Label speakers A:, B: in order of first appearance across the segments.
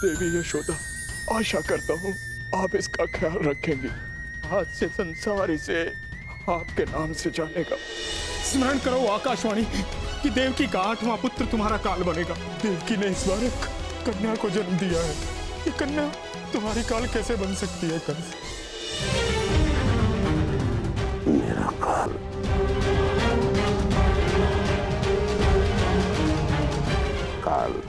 A: देवी यशोदा, आशा करता हूँ आप इसका ख्याल रखेंगी। आज से संसार इसे आपके नाम से जानेगा।
B: स्मरण करो आकाशवाणी कि देवकी का 8वां पुत्र तुम्हारा काल बनेगा।
A: देवकी ने इस बार एक कन्या को जन्म दिया है।
B: ये कन्या तुम्हारी काल कैसे बन सकती है कंस?
C: मेरा काल
B: कंस!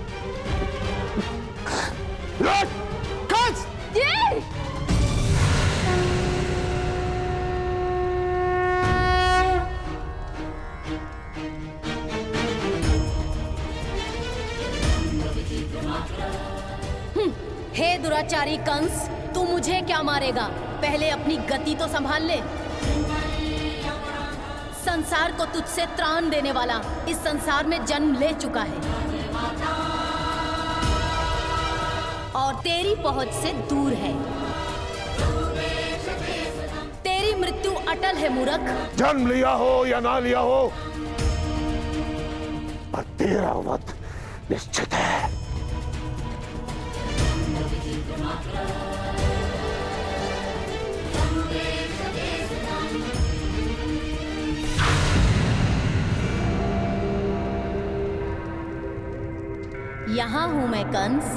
D: हे दुराचारी कंस, तू मुझे क्या मारेगा? पहले अपनी गति तो संभाल ले। संसार को तुझसे त्राण देने वाला इस संसार में जन्म ले चुका है और तेरी पहुंच से दूर है। तेरी मृत्यु अटल है मूर्ख।
C: जन्म लिया हो या ना लिया हो, पर तेरा वध निश्चित है।
D: यहां हूं मैं कंस।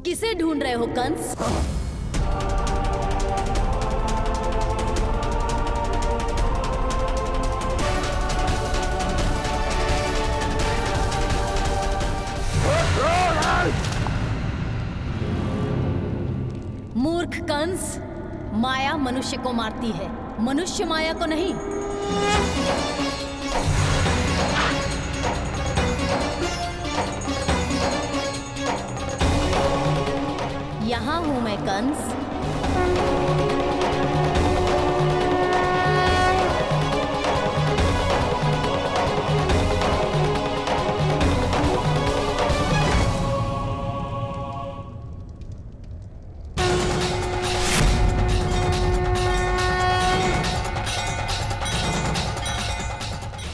D: किसे ढूंढ रहे हो कंस? मूर्ख कंस, माया मनुष्य को मारती है, मनुष्य माया को नहीं। यहां हूं मैं कंस।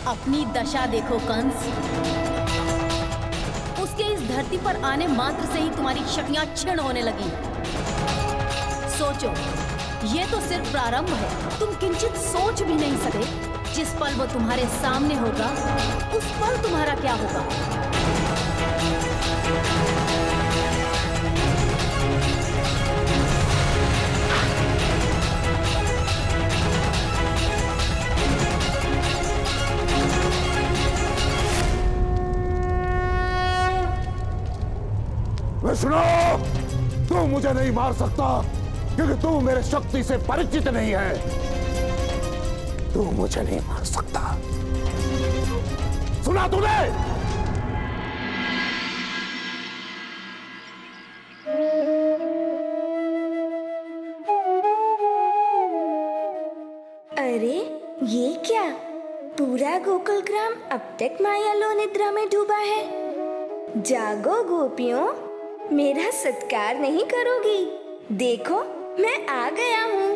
D: अपनी दशा देखो कंस। उसके इस धरती पर आने मात्र से ही तुम्हारी शक्तियां क्षीण होने लगी। सोचो, ये तो सिर्फ प्रारंभ है। तुम किंचित सोच भी नहीं सके जिस पल वो तुम्हारे सामने होगा, उस पल तुम्हारा क्या होगा।
C: विष्णु, तू मुझे नहीं मार सकता क्योंकि तू मेरे शक्ति से परिचित नहीं है। तू मुझे नहीं मार सकता। सुना तूने?
E: अरे ये क्या? पूरा गोकुल ग्राम अब तक मायालो निद्रा में डूबा है। जागो गोपियों, मेरा सत्कार नहीं करोगी? देखो, मैं आ गया हूँ।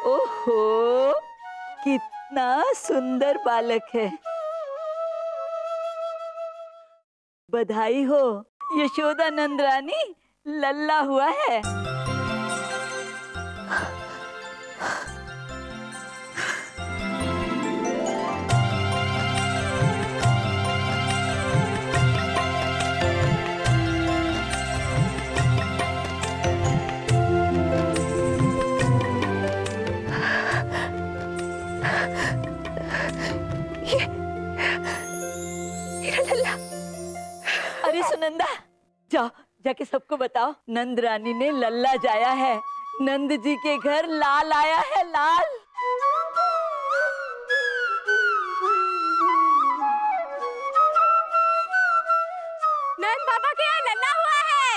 F: ओहो, कितना सुंदर बालक है। बधाई हो यशोदा नंदरानी, लल्ला हुआ है। अरे सुनंदा, जाओ जाके सबको बताओ, नंद रानी ने लल्ला जाया है। नंद जी के घर लाल आया है, लाल।
E: नंद बाबा के यहाँ लल्ला हुआ है।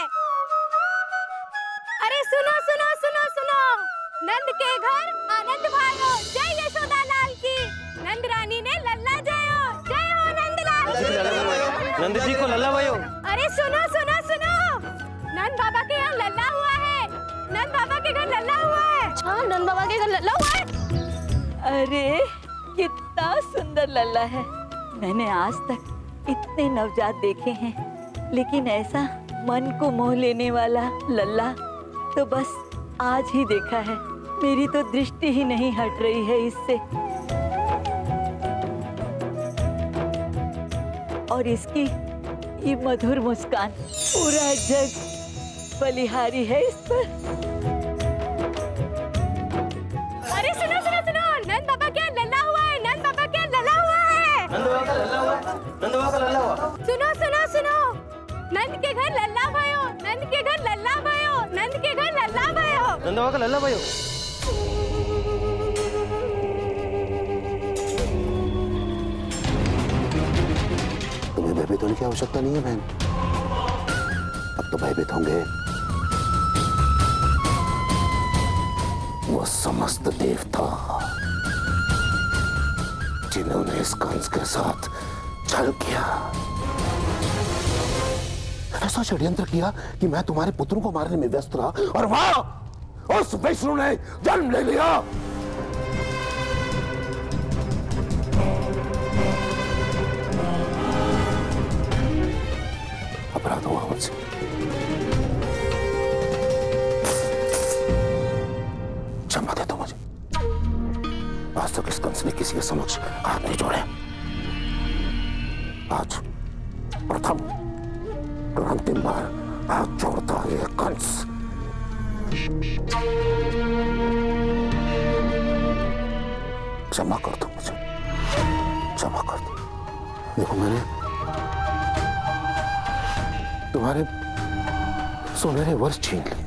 E: अरे सुनो सुनो सुनो सुनो, नंद के घर
G: नंद जी को लल्ला भयो।
H: अरे सुनो सुनो सुनो, नंद बाबा के यहाँ लल्ला हुआ है। नंद बाबा के घर लल्ला हुआ है।
E: हाँ, नंद बाबा के घर लल्ला हुआ है।
F: अरे कितना सुंदर लल्ला है। मैंने आज तक इतने नवजात देखे हैं, लेकिन ऐसा मन को मोह लेने वाला लल्ला तो बस आज ही देखा है। मेरी तो दृष्टि ही नहीं हट रही है इससे। और इसकी ये मधुर मुस्कान, पूरा जग बलिहारी है इस पर।
H: अरे सुनो सुनो सुनो, नंद बाबा के यहाँ लल्ला हुआ है। नंद बाबा के यहाँ लल्ला हुआ है।
G: नंद बाबा का लल्ला हुआ। नंद बाबा का लल्ला हुआ।
H: सुनो सुनो सुनो, नंद के घर लल्ला भयो। नंद के घर लल्ला भयो। नंद के घर लल्ला भयो।
G: नंद बाबा का लल्ला भयो।
C: तुम्हें भयभीत होने की आवश्यकता नहीं है बहन। अब तो भयभीत होंगे वो समस्त देवता जिन्होंने इस कंस के साथ छल किया, ऐसा षड्यंत्र किया कि मैं तुम्हारे पुत्रों को मारने में व्यस्त रहा और वहां उस विष्णु ने जन्म ले लिया। अपराध हुआ मुझसे। क्षमा दे दो मुझे। आज तक इस कंस ने किसी के समक्ष हाथ नहीं जोड़े। आज प्रथम और अंतिम बार हाथ जोड़ता है ये कंस। क्षमा कर दो मुझे, क्षमा कर दो। देखो मैंने तुम्हारे सुनहरे वर्ष छीन लिए।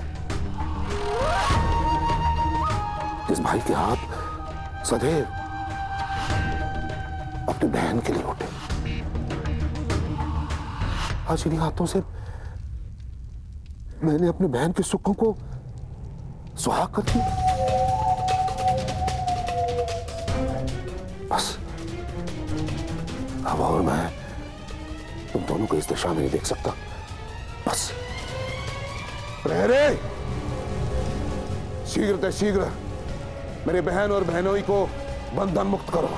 C: इस भाई के हाथ सदैव अपनी बहन के लिए उठे। आज इन्हीं हाथों से मैंने अपनी बहन के सुखों को सुहाग कर दिया। बस अब और मैं तुम दोनों को इस दशा में नहीं देख सकता। बस प्रहरी, शीघ्र शीघ्र मेरी बहन और बहनोई को बंधन मुक्त करो।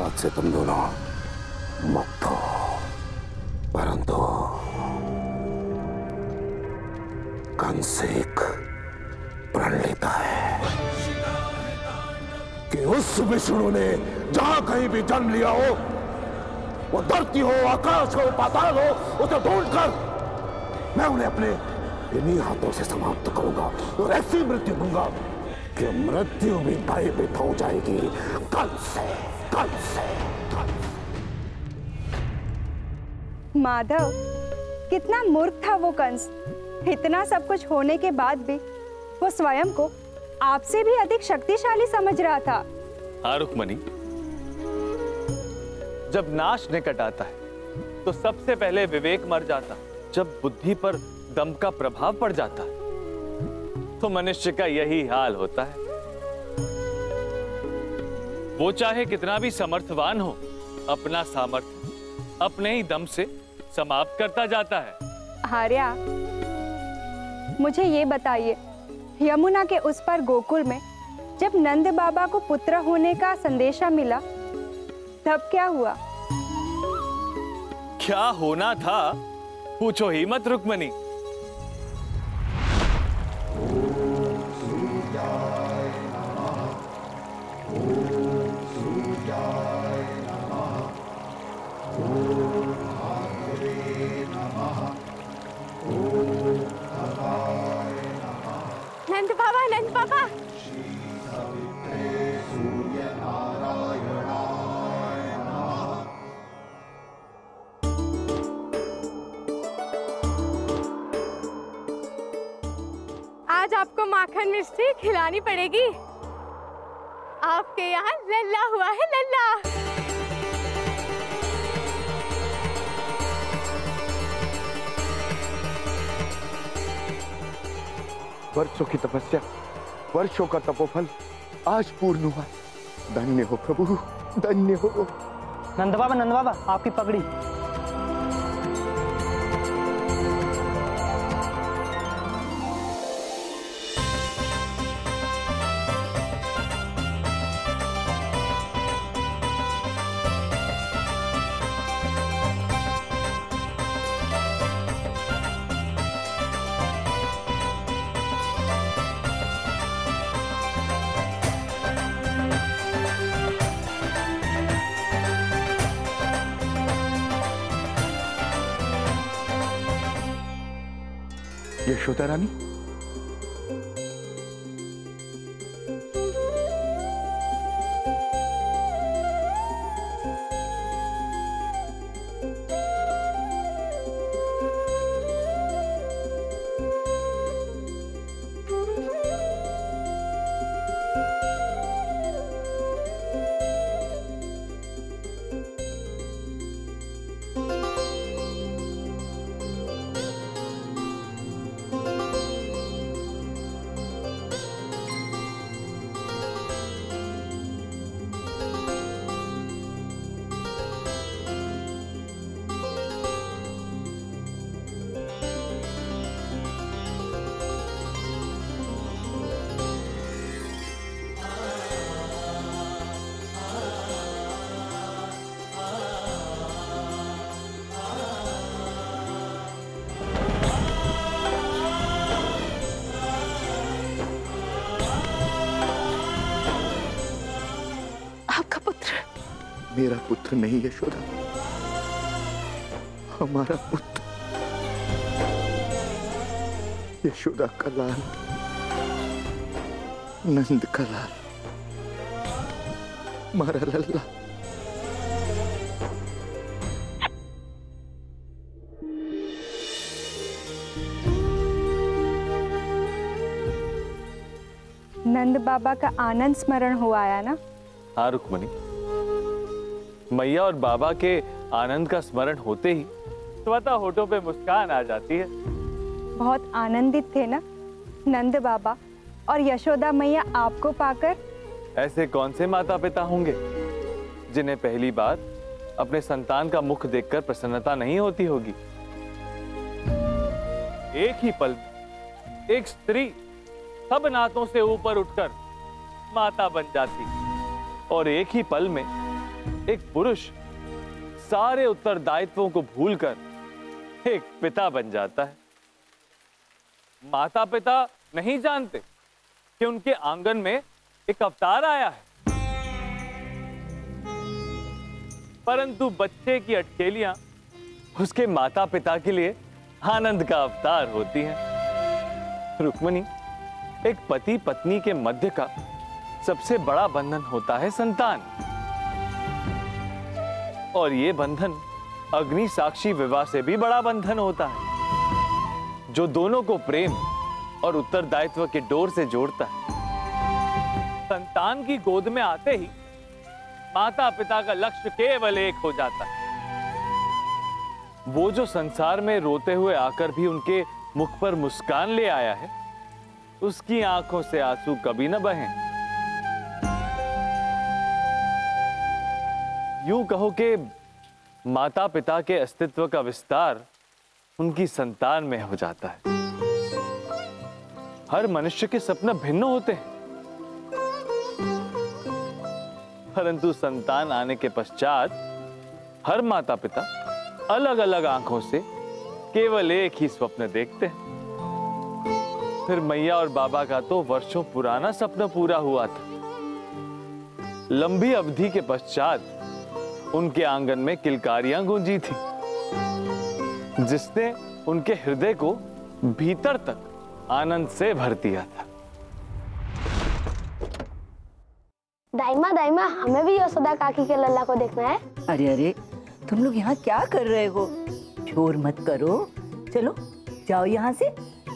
C: आज से तुम दोनों मुक्त हो। परंतु कंस एक प्रण लेता है कि उस विष्णु ने जहां कहीं भी जन्म लिया हो, वो धरती हो, आकाश हो, पाताल हो, उसे ढूंढकर मैं उन्हें अपने इन्हीं हाथों से समाप्त करूंगा और ऐसी मृत्यु दूंगा कि मृत्यु भी भयभीत हो जाएगी। कल से
I: माधव, कितना मूर्ख था वो कंस। इतना सब कुछ होने के बाद भी वो स्वयं को आपसे भी अधिक शक्तिशाली समझ रहा था।
J: हाँ रुक्मणी, जब नाश निकट आता है तो सबसे पहले विवेक मर जाता। जब बुद्धि पर दम का प्रभाव पड़ जाता है तो मनुष्य का यही हाल होता है। वो चाहे कितना भी समर्थवान हो, अपना सामर्थ्य अपने ही दम से समाप्त करता जाता है।
I: आर्या, मुझे ये बताइए, यमुना के उस पार गोकुल में जब नंद बाबा को पुत्र होने का संदेशा मिला, तब क्या हुआ?
J: क्या होना था पूछो ही मत रुक्मणी।
H: नंद बाबा, नंद बाबा। आज आपको माखन मिश्री खिलानी पड़ेगी। आपके यहाँ लल्ला हुआ है, लल्ला।
A: वर्षों की तपस्या, वर्षों का तपोफल आज पूर्ण हुआ। धन्य हो प्रभु, धन्य हो।
G: नंद बाबा आपकी पगड़ी।
A: यशोदा रानी, मेरा पुत्र नहीं यशोदा, हमारा पुत्र यशोदा का लाल, नंद का लाल, हमारा लल्ला।
I: नंद बाबा का आनंद स्मरण हुआ आया ना?
J: हाँ रुक्मणी, मैया और बाबा के आनंद का स्मरण होते ही स्वतः होठों पे मुस्कान आ जाती है।
I: बहुत आनंदित थे ना नंद बाबा और यशोदा मैया आपको पाकर?
J: ऐसे कौन से माता पिता होंगे जिन्हें पहली बार अपने संतान का मुख देखकर प्रसन्नता नहीं होती होगी। एक ही पल एक स्त्री सब नातों से ऊपर उठकर माता बन जाती और एक ही पल में एक पुरुष सारे उत्तरदायित्वों को भूलकर एक पिता बन जाता है। माता पिता नहीं जानते कि उनके आंगन में एक अवतार आया है, परंतु बच्चे की अटकेलियां उसके माता पिता के लिए आनंद का अवतार होती हैं। रुक्मणी, एक पति पत्नी के मध्य का सबसे बड़ा बंधन होता है संतान, और ये बंधन अग्नि साक्षी विवाह से भी बड़ा बंधन होता है, जो दोनों को प्रेम और उत्तरदायित्व के डोर से जोड़ता है। संतान की गोद में आते ही माता पिता का लक्ष्य केवल एक हो जाता है। वो जो संसार में रोते हुए आकर भी उनके मुख पर मुस्कान ले आया है, उसकी आंखों से आंसू कभी न बहें। यूं कहो कि माता पिता के अस्तित्व का विस्तार उनकी संतान में हो जाता है। हर मनुष्य के सपने भिन्न होते हैं, परंतु संतान आने के पश्चात हर माता पिता अलग अलग आंखों से केवल एक ही स्वप्न देखते हैं। फिर मैया और बाबा का तो वर्षों पुराना सपना पूरा हुआ था। लंबी अवधि के पश्चात उनके आंगन में किलकारियां गूंजी थी, जिसने उनके हृदय को भीतर तक आनंद से भर दिया था।
K: दाइमा दाइमा, हमें भी यशोदा काकी के लल्ला को देखना है।
F: अरे अरे, तुम लोग यहाँ क्या कर रहे हो? शोर मत करो, चलो जाओ यहाँ से,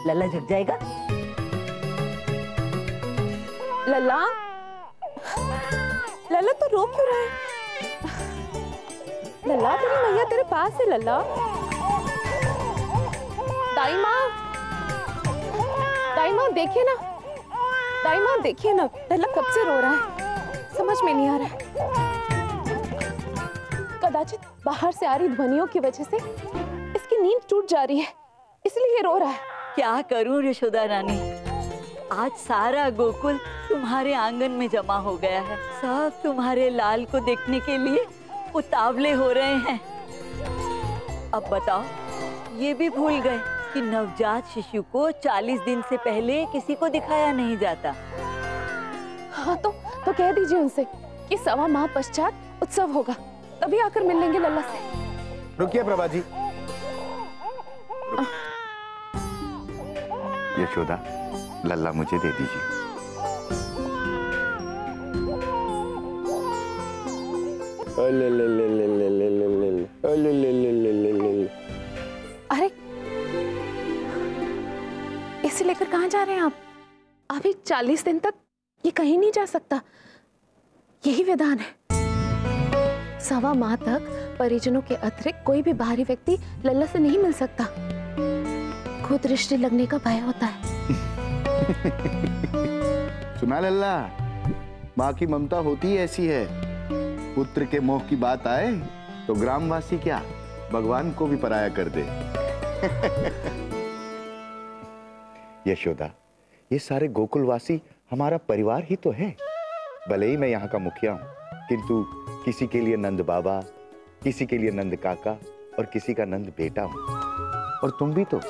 F: लल्ला जग जाएगा।
L: लल्ला, लल्ला तो रो क्यों रहा है? लल्ला, तेरी मैया तेरे पास है। लल्ला, दाई माँ देखिए ना, दाई माँ देखिए ना, लल्ला कब से रो रहा है, समझ में नहीं आ रहा है। बाहर से आ रही ध्वनियों की वजह से इसकी नींद टूट जा रही है, इसलिए ये रो रहा है।
F: क्या करूं यशोदा रानी, आज सारा गोकुल तुम्हारे आंगन में जमा हो गया है। सब तुम्हारे लाल को देखने के लिए उतावले हो रहे हैं। अब बताओ, ये भी भूल गए कि नवजात शिशु को 40 दिन से पहले किसी को दिखाया नहीं जाता।
L: हाँ तो कह दीजिए उनसे कि 1.25 माह पश्चात उत्सव होगा, तभी आकर मिल लेंगे लल्ला से।
M: रुकिए प्रभा जी। यशोदा, लल्ला मुझे दे दीजिए।
L: अरे इसे लेकर कहाँ जा रहे हैं आप? अभी 40 दिन तक ये कहीं नहीं जा सकता, यही विधान है। 1.25 माह तक परिजनों के अतिरिक्त कोई भी बाहरी व्यक्ति लल्ला से नहीं मिल सकता। खुद दृष्टि लगने का भय होता है।
M: सुना लल्ला, माँ की ममता होती ही ऐसी है। पुत्र के मोह की बात आए तो ग्रामवासी क्या भगवान को भी पराया कर दे। यशोदा, ये सारे गोकुलवासी हमारा परिवार ही तो है। भले ही मैं यहाँ का मुखिया हूँ, किंतु किसी के लिए नंद बाबा, किसी के लिए नंद काका और किसी का नंद बेटा हूँ। और तुम भी तो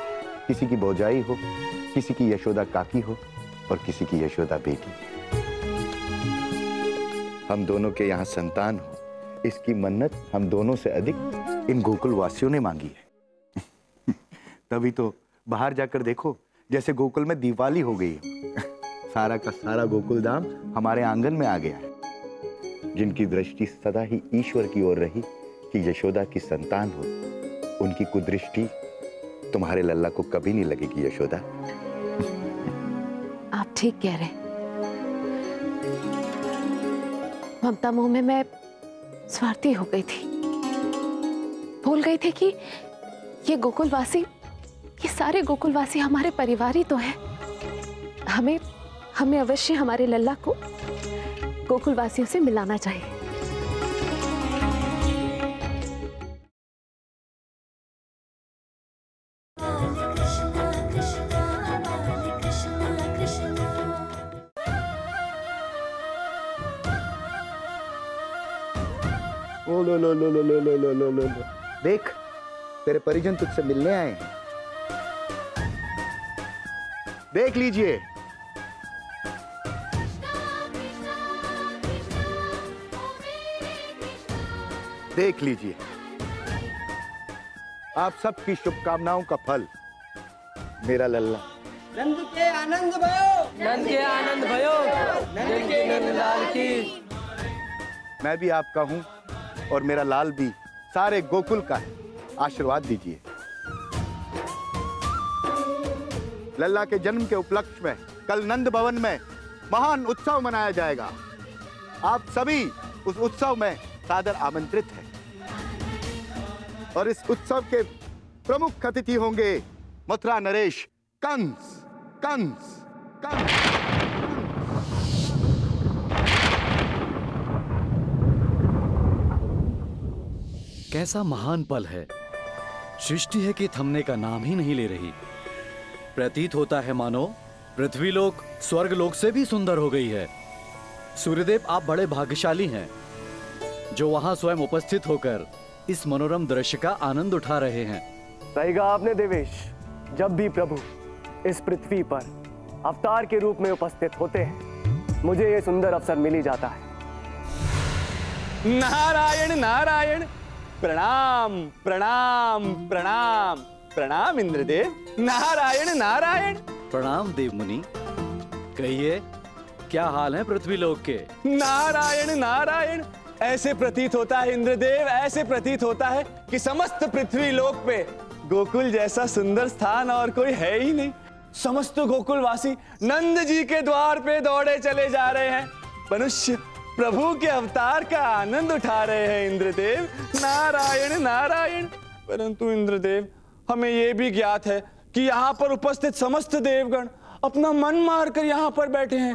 M: किसी की भौजाई हो, किसी की यशोदा काकी हो और किसी की यशोदा बेटी। हम दोनों के यहाँ संतान हो, इसकी मन्नत हम दोनों से अधिक इन गोकुल वासियों ने मांगी है। तभी तो बाहर जाकर देखो, जैसे गोकुल में दिवाली हो गई है। सारा का सारा गोकुल धाम हमारे आंगन में आ गया है। जिनकी दृष्टि सदा ही ईश्वर की ओर रही कि यशोदा की संतान हो, उनकी कुदृष्टि तुम्हारे लल्ला को कभी नहीं लगेगी यशोदा।
L: आप ठीक कह रहे हैं। ममता मोह में मैं स्वार्थी हो गई थी, भूल गई थी कि ये गोकुलवासी, ये सारे गोकुलवासी हमारे परिवार ही तो हैं। हमें अवश्य हमारे लल्ला को गोकुलवासियों से मिलाना चाहिए।
M: ओ लो लो लो लो लो लो लो लो लो, देख तेरे परिजन तुझसे मिलने आए हैं। देख लीजिए। देख लीजिए, आप सबकी शुभकामनाओं का फल मेरा लल्ला।
N: नंद के आनंद भयो, नंद के आनंद भयो, नंद के नंदलाल की।
M: मैं भी आपका हूं और मेरा लाल भी सारे गोकुल का है। आशीर्वाद दीजिए। लल्ला के जन्म के उपलक्ष्य में कल नंद भवन में महान उत्सव मनाया जाएगा। आप सभी उस उत्सव में सादर आमंत्रित हैं। और इस उत्सव के प्रमुख अतिथि होंगे मथुरा नरेश कंस। कंस कंस
O: कैसा महान पल है। सृष्टि है कि थमने का नाम ही नहीं ले रही। प्रतीत होता है मानो पृथ्वीलोक स्वर्गलोक से भी सुंदर हो गई है। सूर्यदेव, आप बड़े भाग्यशाली हैं जो वहां स्वयं उपस्थित होकर इस मनोरम दृश्य का आनंद उठा रहे हैं।
P: सही कहा आपने देवेश। जब भी प्रभु इस पृथ्वी पर अवतार के रूप में उपस्थित होते हैं, मुझे ये सुंदर अवसर मिल ही जाता है।
J: नारायण नारायण, प्रणाम प्रणाम प्रणाम प्रणाम इंद्रदेव। नारायण नारायण।
O: प्रणाम देव मुनि। कहिए, क्या हाल है पृथ्वीलोक के?
J: नारायण नारायण। ऐसे प्रतीत होता है इंद्रदेव, ऐसे प्रतीत होता है कि समस्त पृथ्वी लोक पे गोकुल जैसा सुंदर स्थान और कोई है ही नहीं। समस्त गोकुलवासी नंद जी के द्वार पे दौड़े चले जा रहे हैं। मनुष्य प्रभु के अवतार का आनंद उठा रहे हैं इंद्रदेव। नारायण नारायण। परंतु इंद्रदेव, हमें यह भी ज्ञात है कि यहाँ पर उपस्थित समस्त देवगण अपना मन मारकर यहाँ पर बैठे हैं।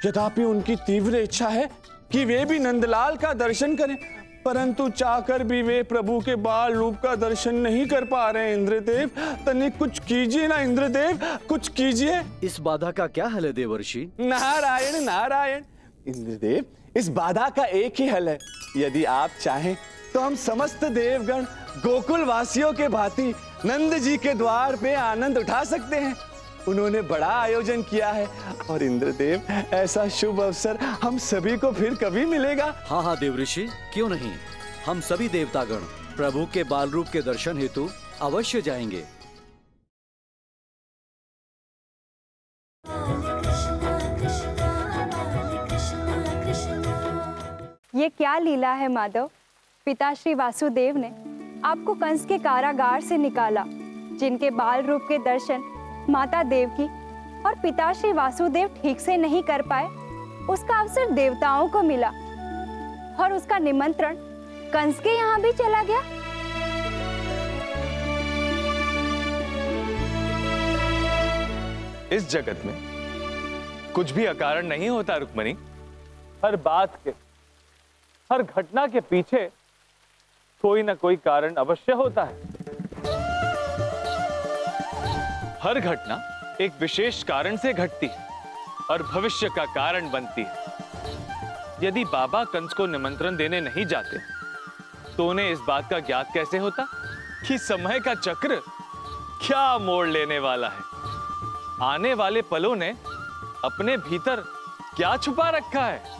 J: यद्यपि उनकी तीव्र इच्छा है कि वे भी नंदलाल का दर्शन करें,
Q: परंतु चाहकर भी वे प्रभु के बाल रूप का दर्शन नहीं कर पा रहे हैं इंद्रदेव। तनिक कुछ कीजिए ना इंद्रदेव, कुछ कीजिए।
O: इस बाधा का क्या हल है देवर्षि?
Q: नारायण नारायण। इंद्रदेव, इस बाधा का एक ही हल है। यदि आप चाहें तो हम समस्त देवगण गोकुल वासियों के भांति नंद जी के द्वार पे आनंद उठा सकते हैं। उन्होंने बड़ा आयोजन किया है और इंद्रदेव, ऐसा शुभ अवसर हम सभी को फिर कभी मिलेगा।
O: हाँ हाँ देवऋषि, क्यों नहीं। हम सभी देवतागण प्रभु के बाल रूप के दर्शन हेतु अवश्य जाएंगे।
I: ये क्या लीला है माधव। पिता श्री वासुदेव ने आपको कंस के कारागार से निकाला, जिनके बाल रूप के दर्शन माता देवकी और पिता श्री वासुदेव ठीक से नहीं कर पाए, उसका अवसर देवताओं को मिला और उसका निमंत्रण कंस के यहाँ भी चला गया।
J: इस जगत में कुछ भी अकारण नहीं होता रुक्मणी। हर बात के, हर घटना के पीछे कोई ना कोई कारण अवश्य होता है। हर घटना एक विशेष कारण से घटती है और भविष्य का कारण बनती है। यदि बाबा कंस को निमंत्रण देने नहीं जाते तो उन्हें इस बात का ज्ञात कैसे होता कि समय का चक्र क्या मोड़ लेने वाला है। आने वाले पलों ने अपने भीतर क्या छुपा रखा है।